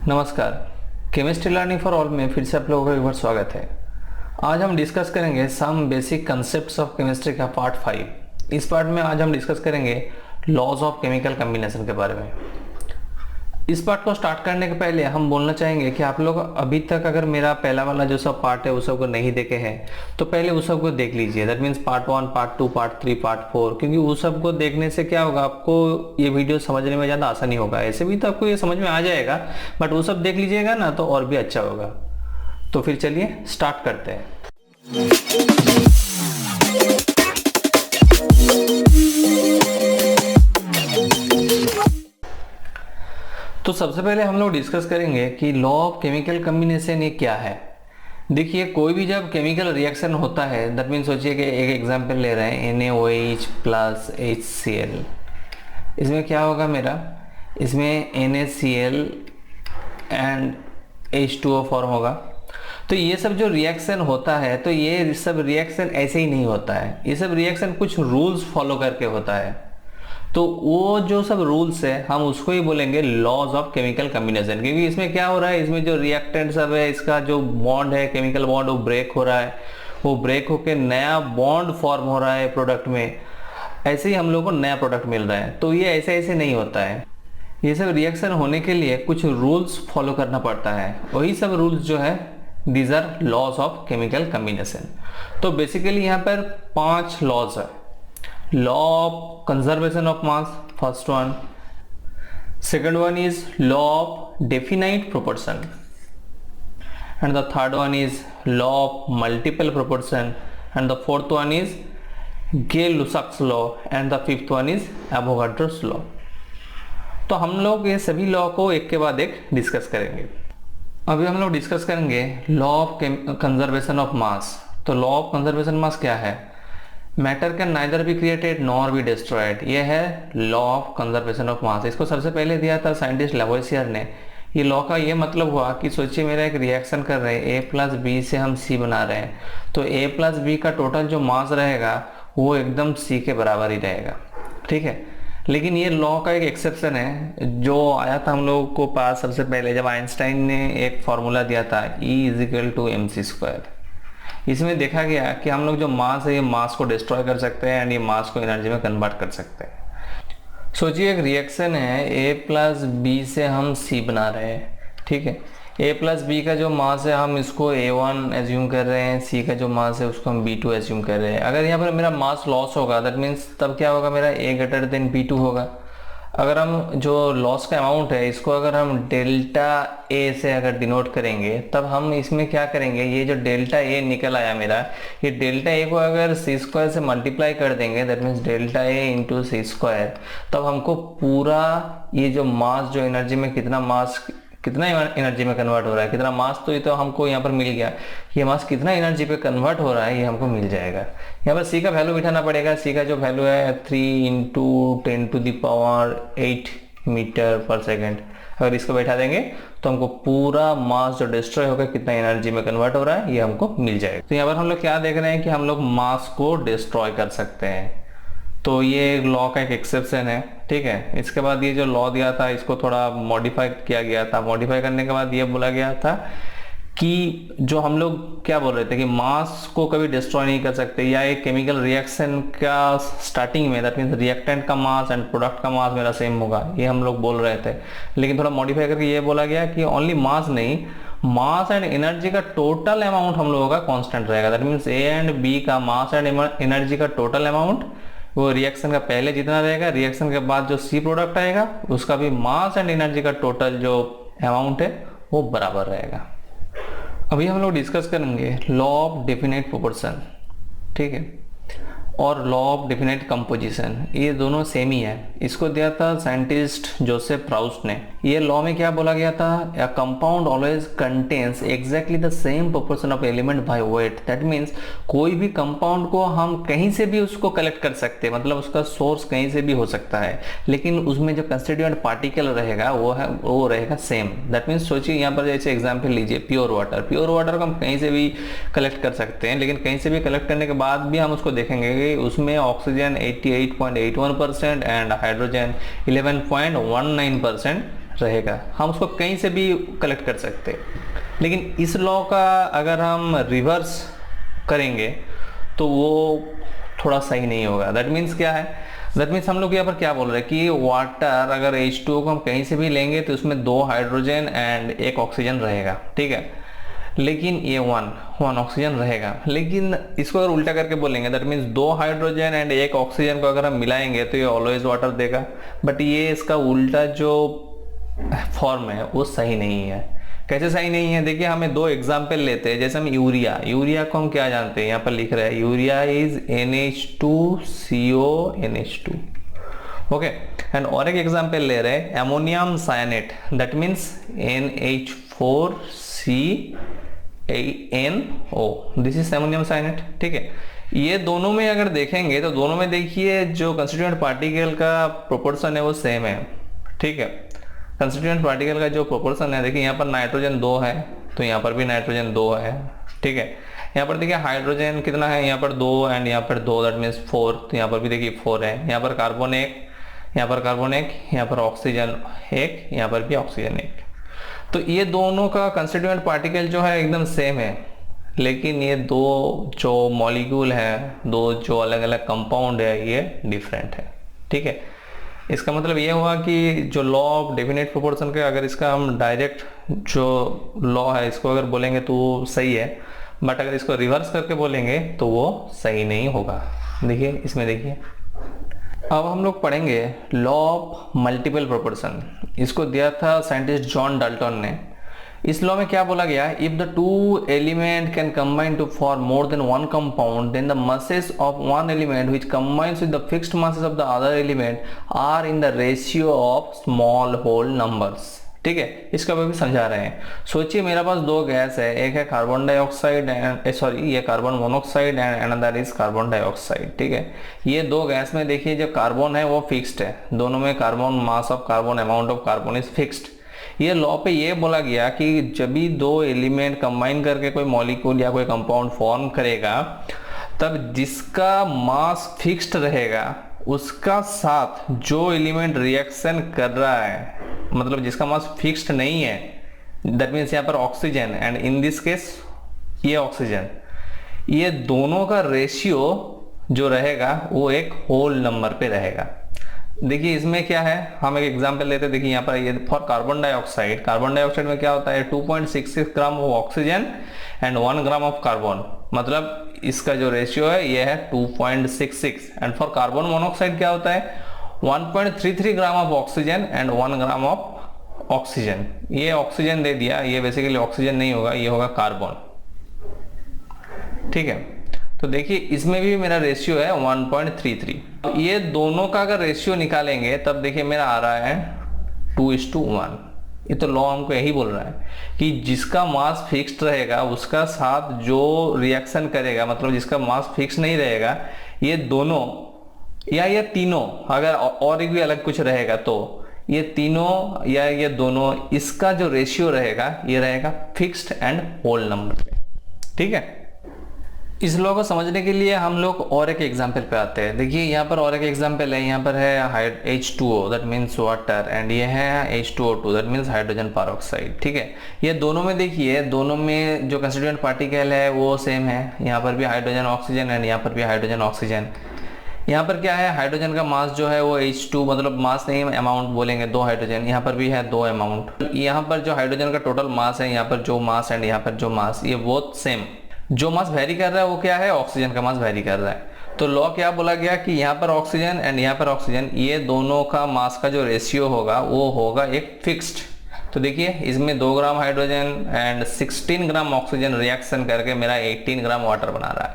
नमस्कार। Chemistry learning for all में फिर से आप लोगों का एक बार स्वागत है। आज हम डिस्कस करेंगे some basic concepts of chemistry का पार्ट 5। इस पार्ट में आज हम डिस्कस करेंगे लॉज ऑफ केमिकल कॉम्बिनेशन के बारे में। इस पार्ट को स्टार्ट करने के पहले हम बोलना चाहेंगे कि आप लोग अभी तक अगर मेरा पहला वाला जो सब पार्ट है उस सब को नहीं देखे हैं तो पहले उस सब को देख लीजिए। That means part 1, part 2, part 3, part 4, क्योंकि उस सब को देखने से क्या होगा, आपको ये वीडियो समझने में ज़्यादा आसानी होगा। ऐसे भी तो आपको ये समझ में आ जाएगा, बट वो सब देख लीजिएगा ना तो और भी अच्छा होगा। तो फिर चलिए स्टार्ट करते हैं। तो सबसे पहले हम लोग डिस्कस करेंगे कि लॉ ऑफ केमिकल कॉम्बिनेशन ये क्या है। देखिए, कोई भी जब केमिकल रिएक्शन होता है, दैट मीन सोचिए कि एक एग्जांपल ले रहे हैं NaOH प्लस HCl। इसमें क्या होगा मेरा, इसमें NaCl एंड H2O फॉर्म होगा। तो ये सब जो रिएक्शन होता है, तो ये सब रिएक्शन ऐसे ही नहीं होता है, ये सब रिएक्शन कुछ रूल्स फॉलो करके होता है। तो वो जो सब रूल्स है हम उसको ही बोलेंगे लॉज ऑफ केमिकल कॉम्बिनेशन। क्योंकि इसमें क्या हो रहा है, इसमें जो रिएक्टेंट सब है, इसका जो बॉन्ड है, केमिकल बॉन्ड, वो ब्रेक हो रहा है, वो ब्रेक होकर नया बॉन्ड फॉर्म हो रहा है प्रोडक्ट में। ऐसे ही हम लोग को नया प्रोडक्ट मिल रहा है। तो ये ऐसे ऐसे नहीं होता है, ये सब रिएक्शन होने के लिए कुछ रूल्स फॉलो करना पड़ता है। वही सब रूल्स जो है, these are laws of chemical combination. तो बेसिकली यहाँ पर 5 लॉज है। Law of conservation of mass, first one. Second one is law of definite proportion, and the third one is law of multiple proportion, and the fourth one is Gay-Lussac's law, and the fifth one is Avogadro's law. तो हम लोग ये सभी law को एक के बाद एक डिस्कस करेंगे। अभी हम लोग डिस्कस करेंगे law of conservation of mass. तो लॉ ऑफ कंजर्वेशन मास क्या है? Matter can neither be created nor be destroyed. ये है law of conservation of mass. इसको सबसे पहले दिया था साइंटिस्ट लवोइसियर ने। ये लॉ का ये मतलब हुआ कि सोचिए मेरा एक रिएक्शन कर रहे हैं, A प्लस बी से हम C बना रहे हैं, तो A प्लस बी का टोटल जो मास रहेगा वो एकदम C के बराबर ही रहेगा, ठीक है। लेकिन ये लॉ का एक एक्सेप्शन है जो आया था हम लोगों को पास सबसे पहले जब आइंस्टाइन ने एक फॉर्मूला दिया था E=mc²। इसमें देखा गया कि हम लोग जो मास है, ये मास को डिस्ट्रॉय कर सकते हैं एंड ये मास को एनर्जी में कन्वर्ट कर सकते हैं। सोचिए एक रिएक्शन है, A प्लस बी से हम C बना रहे हैं, ठीक है। A प्लस बी का जो मास है हम इसको A1 एज्यूम कर रहे हैं, C का जो मास है उसको हम B2 एज्यूम कर रहे हैं। अगर यहाँ पर मेरा मास लॉस होगा, दैट मीन्स तब क्या होगा, मेरा A B2 होगा। अगर हम जो लॉस का अमाउंट है इसको अगर हम डेल्टा ए से अगर डिनोट करेंगे, तब हम इसमें क्या करेंगे, ये जो डेल्टा ए निकल आया मेरा, ये डेल्टा ए को अगर C² से मल्टीप्लाई कर देंगे, that means delta A into C², तब हमको पूरा ये जो मास, जो एनर्जी में कितना एनर्जी में कन्वर्ट हो रहा है, कितना मास, तो ये तो हमको यहाँ पर मिल गया। ये मास कितना एनर्जी पे कन्वर्ट हो रहा है ये हमको मिल जाएगा। यहाँ पर C का वैल्यू बिठाना पड़ेगा। C का जो वैल्यू है 3 × 10⁸ मीटर पर सेकेंड। अगर इसको बैठा देंगे तो हमको पूरा मास जो डिस्ट्रॉय होगा कितना एनर्जी में कन्वर्ट हो रहा है ये हमको मिल जाएगा। तो यहाँ पर हम लोग क्या देख रहे हैं कि हम लोग मास को डिस्ट्रॉय कर सकते हैं। तो ये लॉ का एक एक्सेप्शन है, ठीक है। इसके बाद ये जो लॉ दिया था इसको थोड़ा मॉडिफाई किया गया था। मॉडिफाई करने के बाद ये बोला गया था कि जो हम लोग क्या बोल रहे थे कि मास को कभी डिस्ट्रॉय नहीं कर सकते, या एक केमिकल रिएक्शन का स्टार्टिंग में, दैट मीन्स रिएक्टेंट का मास एंड प्रोडक्ट का मास मेरा सेम होगा, ये हम लोग बोल रहे थे। लेकिन थोड़ा मॉडिफाई करके ये बोला गया कि ओनली मास नहीं, मास एंड एनर्जी का टोटल अमाउंट हम लोगों का कांस्टेंट रहेगा। That means A and B का मास एंड एनर्जी का टोटल अमाउंट वो रिएक्शन का पहले जितना रहेगा, रिएक्शन के बाद जो C प्रोडक्ट आएगा उसका भी मास एंड एनर्जी का टोटल जो अमाउंट है वो बराबर रहेगा। अभी हम लोग डिस्कस करेंगे लॉ ऑफ डेफिनेट प्रोपोर्शन, ठीक है, और लॉ ऑफ डेफिनेट कंपोजिशन। ये दोनों सेम ही है। इसको दिया था साइंटिस्ट जोसेफ प्राउस्ट ने। ये लॉ में क्या बोला गया था, a compound always contains exactly the same proportion of element by weight. That means कोई भी कंपाउंड को हम कहीं से भी उसको कलेक्ट कर सकते हैं, मतलब उसका सोर्स कहीं से भी हो सकता है, लेकिन उसमें जो कंस्टिट्यूएंट पार्टिकल रहेगा वो रहेगा सेम। दैट मीन्स सोचिए यहाँ पर जैसे एग्जाम्पल लीजिए प्योर वाटर। प्योर वाटर को हम कहीं से भी कलेक्ट कर सकते हैं, लेकिन कहीं से भी कलेक्ट करने के बाद भी हम उसको देखेंगे उसमें ऑक्सीजन 88.81% एंड हाइड्रोजन 11.19% रहेगा, हम उसको कहीं से भी कलेक्ट कर सकते हैं। लेकिन इस लॉ का अगर हम रिवर्स करेंगे तो वो थोड़ा सही नहीं होगा। दैट मीन्स क्या है, दैट मीन्स हम लोग यहाँ पर क्या बोल रहे हैं कि वाटर अगर H2O को हम कहीं से भी लेंगे तो उसमें 2 हाइड्रोजन एंड 1 ऑक्सीजन रहेगा, ठीक है। लेकिन ये वन ऑक्सीजन रहेगा। लेकिन इसको अगर उल्टा करके बोलेंगे that means 2 hydrogen and 1 oxygen को अगर हम मिलाएंगे तो ये ऑलवेज वाटर देगा। बट ये इसका उल्टा जो फॉर्म है वो सही नहीं है। कैसे सही नहीं है, देखिए हमें 2 एग्जाम्पल लेते हैं। जैसे हम यूरिया को हम क्या जानते हैं, यहाँ पर लिख रहे हैं urea is NH2CO NH2, okay. And और एक एग्जाम्पल ले रहे हैं ammonium cyanate, that means NH4CaNO, this is ammonium cyanate, ठीक है। ये दोनों में अगर देखेंगे तो दोनों में देखिए जो कंस्टिट्यूएंट पार्टिकल का प्रोपोर्शन है वो सेम है, ठीक है। कंस्टिट्यूएंट पार्टिकल का जो प्रोपोर्शन है, देखिए यहाँ पर नाइट्रोजन 2 है तो यहाँ पर भी नाइट्रोजन 2 है, ठीक है। यहाँ पर देखिए हाइड्रोजन कितना है, यहाँ पर 2 एंड यहाँ पर 2, दैट मीन्स 4, तो यहाँ पर भी देखिए 4 है। यहाँ पर कार्बन 1, यहाँ पर कार्बन 1, यहाँ पर ऑक्सीजन 1, यहाँ पर भी ऑक्सीजन 1। तो ये दोनों का कंस्टिट्यूएंट पार्टिकल जो है एकदम सेम है, लेकिन ये 2 जो मॉलिक्यूल है, 2 जो अलग अलग कंपाउंड है, ये डिफरेंट है, ठीक है। इसका मतलब ये हुआ कि जो लॉ ऑफ डेफिनेट प्रोपोर्शन का अगर इसका हम डायरेक्ट जो लॉ है इसको अगर बोलेंगे तो वो सही है, बट अगर इसको रिवर्स करके बोलेंगे तो वो सही नहीं होगा। देखिए इसमें देखिए, अब हम लोग पढ़ेंगे लॉ ऑफ मल्टीपल प्रोपोर्शन। इसको दिया था साइंटिस्ट जॉन डाल्टन ने। इस लॉ में क्या बोला गया, if the 2 element can combine to form more than 1 compound then the masses of one element which combines with the fixed masses of the other element are in the ratio of small whole numbers, ठीक है। इसका भी समझा रहे हैं। सोचिए मेरे पास 2 gas है, एक है कार्बन डाइऑक्साइड एंड ये carbon monoxide and another is carbon dioxide, ठीक है। ये 2 गैस में देखिए जो कार्बन है वो फिक्स्ड है, दोनों में carbon mass of carbon, amount of carbon is fixed. ये लॉ पे ये बोला गया कि जब भी 2 एलिमेंट कंबाइन करके कोई मॉलिक्यूल या कोई कंपाउंड फॉर्म करेगा, तब जिसका मास फिक्स्ड रहेगा उसका साथ जो एलिमेंट रिएक्शन कर रहा है, मतलब जिसका मास फिक्स्ड नहीं है, दैट मीन्स यहाँ पर oxygen and in this case ये ऑक्सीजन, ये दोनों का रेशियो जो रहेगा वो एक होल नंबर पे रहेगा। देखिए इसमें क्या है, हम एक एग्जांपल लेते हैं। देखिए यहाँ पर ये फॉर कार्बन डाइऑक्साइड में क्या होता है 2.66 gram of oxygen and 1 gram of carbon, मतलब इसका जो रेशियो है ये है 2.66। एंड फॉर कार्बन मोनोऑक्साइड क्या होता है 1.33 gram of oxygen and 1 gram of oxygen. ये ऑक्सीजन दे दिया, ये बेसिकली ऑक्सीजन नहीं होगा, ये होगा कार्बन, ठीक है। तो देखिए इसमें भी मेरा रेशियो है 1.33। ये दोनों का अगर रेशियो निकालेंगे तब देखिए मेरा आ रहा है 2:1। ये तो लॉ हमको यही बोल रहा है कि जिसका मास फिक्स्ड रहेगा उसका साथ जो रिएक्शन करेगा, मतलब जिसका मास फिक्स नहीं रहेगा, ये दोनों या ये तीनों, अगर और एक भी अलग कुछ रहेगा तो ये तीनों या ये दोनों, इसका जो रेशियो रहेगा ये रहेगा फिक्स्ड एंड होल नंबर पे, ठीक है। इस लॉ को समझने के लिए हम लोग और एक एग्जाम्पल पे आते हैं। देखिए यहाँ पर और एक एग्जाम्पल है, यहाँ पर है H2O that means water and ये है H2O2 that means hydrogen peroxide, ठीक है। ये दोनों में देखिए, दोनों में जो कंस्टिट्यूएंट पार्टिकल है वो सेम है। यहाँ पर भी हाइड्रोजन ऑक्सीजन एंड यहाँ पर भी हाइड्रोजन ऑक्सीजन। यहाँ पर क्या है, हाइड्रोजन का मास जो है वो H2, मतलब मास नहीं अमाउंट बोलेंगे, 2 हाइड्रोजन। यहाँ पर भी है 2 अमाउंट। यहाँ पर जो हाइड्रोजन का टोटल मास है, यहाँ पर जो मास एंड यहाँ पर जो मास, ये बोथ सेम। जो मास वेरी कर रहा है वो क्या है, ऑक्सीजन का मास वेरी कर रहा है। तो लॉ क्या बोला गया कि यहाँ पर ऑक्सीजन एंड यहाँ पर ऑक्सीजन, ये दोनों का मास का जो रेशियो होगा वो होगा एक फिक्स्ड। तो देखिए इसमें 2 gram hydrogen and 16 gram oxygen reaction करके मेरा 18 ग्राम वाटर बना रहा है।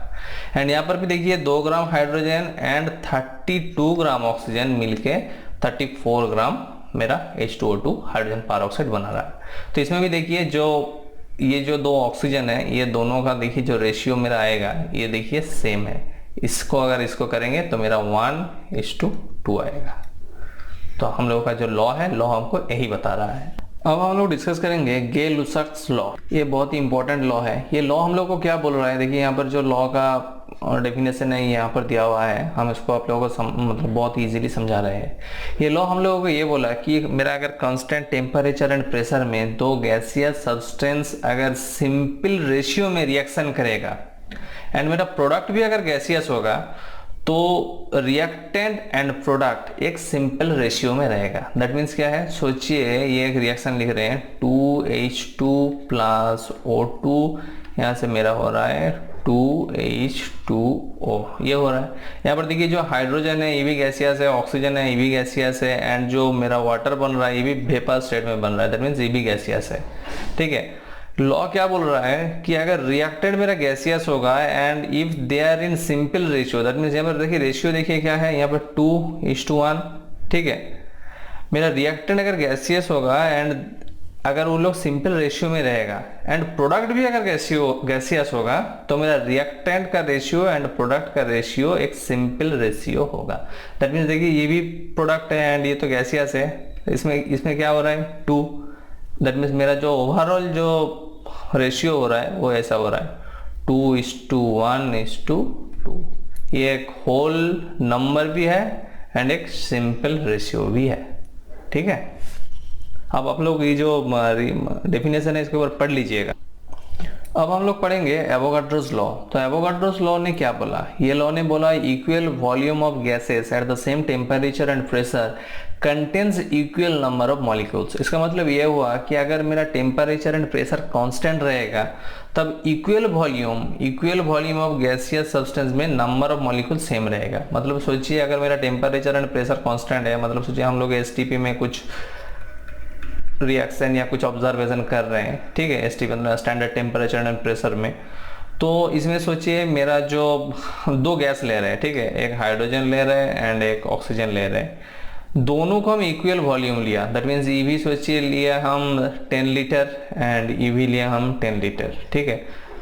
एंड यहाँ पर भी देखिए 2 gram hydrogen and 32 gram oxygen मिलके 34 ग्राम मेरा H2O2 हाइड्रोजन पेरोक्साइड बना रहा है। तो इसमें भी देखिए ये जो 2 ऑक्सीजन है, ये दोनों का देखिए जो रेशियो मेरा आएगा ये देखिए सेम है। इसको अगर इसको करेंगे तो मेरा 1:2 आएगा। तो हम लोगों का जो लॉ है, लॉ हमको यही बता रहा है। अब हम लोग डिस्कस करेंगे गे-लुसाक्स लॉ। ये बहुत ही इंपॉर्टेंट लॉ है। ये लॉ हम लोग को क्या बोल रहा है, देखिए यहाँ पर जो लॉ का और डेफिनेशन है यहाँ पर दिया हुआ है, हम इसको आप लोगों को मतलब बहुत इजीली समझा रहे हैं। ये लॉ हम लोगों को ये बोला कि मेरा अगर कांस्टेंट टेम्परेचर एंड प्रेशर में दो गैसियस सब्सटेंस अगर सिंपल रेशियो में रिएक्शन करेगा एंड मेरा प्रोडक्ट भी अगर गैसियस होगा तो रिएक्टेंट एंड प्रोडक्ट एक सिंपल रेशियो में रहेगा। दैट मीन्स क्या है, सोचिए ये एक रिएक्शन लिख रहे हैं 2H2 प्लस O2, यहाँ से मेरा हो रहा है 2H2O, ये हो रहा है। यहाँ पर देखिए जो हाइड्रोजन है ये भी गैसियस है, ऑक्सीजन है ये भी गैसियस है, एंड जो मेरा वाटर बन रहा है ये भी वेपर स्टेट में बन रहा है। दैट मीन्स ये भी गैसियस है। ठीक है, लॉ क्या बोल रहा है कि अगर रिएक्टेड मेरा गैसियस होगा and if they are in simple ratio, that means यहाँ पर देखिए रेशियो देखिए क्या है, यहाँ पर 2:1। ठीक है, मेरा रिएक्टेंट अगर गैसियस होगा एंड अगर वो लोग सिंपल रेशियो में रहेगा एंड प्रोडक्ट भी अगर गैसियस होगा तो मेरा रिएक्टेंट का रेशियो एंड प्रोडक्ट का रेशियो एक सिंपल रेशियो होगा। दैट मीन्स देखिए ये भी प्रोडक्ट है एंड ये तो गैसियस है, इसमें क्या हो रहा है 2। दैट मीन्स मेरा जो ओवरऑल जो रेशियो हो रहा है वो ऐसा हो रहा है 2:1:2। ये एक होल नंबर भी है एंड एक सिंपल रेशियो भी है। ठीक है, अब आप लोग ये जो डेफिनेशन है इसके ऊपर पढ़ लीजिएगा। अब हम लोग पढ़ेंगे एवोगाड्रोस लॉ। तो एवोगाड्रोस लॉ ने क्या बोला, ये लॉ ने बोला equal volume of gases at the same temperature and pressure contains equal number of molecules. इसका मतलब ये हुआ कि अगर मेरा टेम्परेचर एंड प्रेशर कांस्टेंट रहेगा तब equal volume of gaseous substance में नंबर ऑफ मॉलिक्यूल सेम रहेगा। मतलब सोचिए अगर मेरा टेम्परेचर एंड प्रेशर कांस्टेंट है, मतलब सोचिए हम लोग एसटीपी में कुछ रिएक्शन या कुछ ऑब्जर्वेशन कर रहे हैं, ठीक है, एसटीपी मतलब स्टैंडर्ड टेम्परेचर एंड प्रेशर में। तो इसमें सोचिए मेरा जो दो गैस ले रहे हैं, ठीक है, एक हाइड्रोजन ले रहे हैं एंड एक ऑक्सीजन ले रहे हैं, दोनों को हम इक्वल वॉल्यूम लिया। दैट मीन्स ईवी सोचिए लिया हम 10 लीटर एंड ईवी लिया हम 10 लीटर। ठीक है,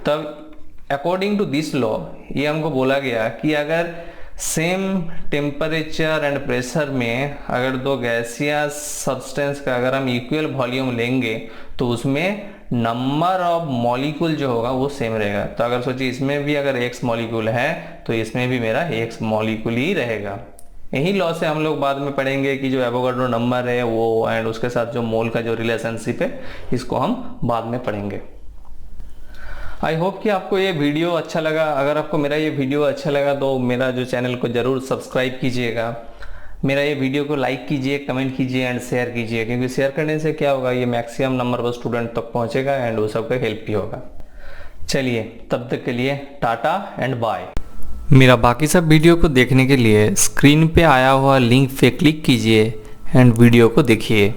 तब अकॉर्डिंग टू दिस लॉ ये हमको बोला गया कि अगर सेम टेम्परेचर एंड प्रेशर में अगर दो गैसियस सब्सटेंस का अगर हम इक्वल वॉल्यूम लेंगे तो उसमें नंबर ऑफ मॉलिक्यूल जो होगा वो सेम रहेगा। तो अगर सोचिए इसमें भी अगर X मॉलिक्यूल है तो इसमें भी मेरा X मॉलिक्यूल ही रहेगा। यही लॉ से हम लोग बाद में पढ़ेंगे कि जो एवोगाड्रो नंबर है वो एंड उसके साथ जो मोल का जो रिलेशनशिप है इसको हम बाद में पढ़ेंगे। आई होप कि आपको ये वीडियो अच्छा लगा। अगर आपको मेरा ये वीडियो अच्छा लगा तो मेरा जो चैनल को ज़रूर सब्सक्राइब कीजिएगा, मेरा ये वीडियो को लाइक कीजिए, कमेंट कीजिए एंड शेयर कीजिए, क्योंकि शेयर करने से क्या होगा, ये मैक्सिमम नंबर ऑफ स्टूडेंट तक पहुंचेगा एंड वो सबको हेल्प भी होगा। चलिए तब तक के लिए टाटा एंड बाय। मेरा बाकी सब वीडियो को देखने के लिए स्क्रीन पे आया हुआ लिंक पे क्लिक कीजिए एंड वीडियो को देखिए।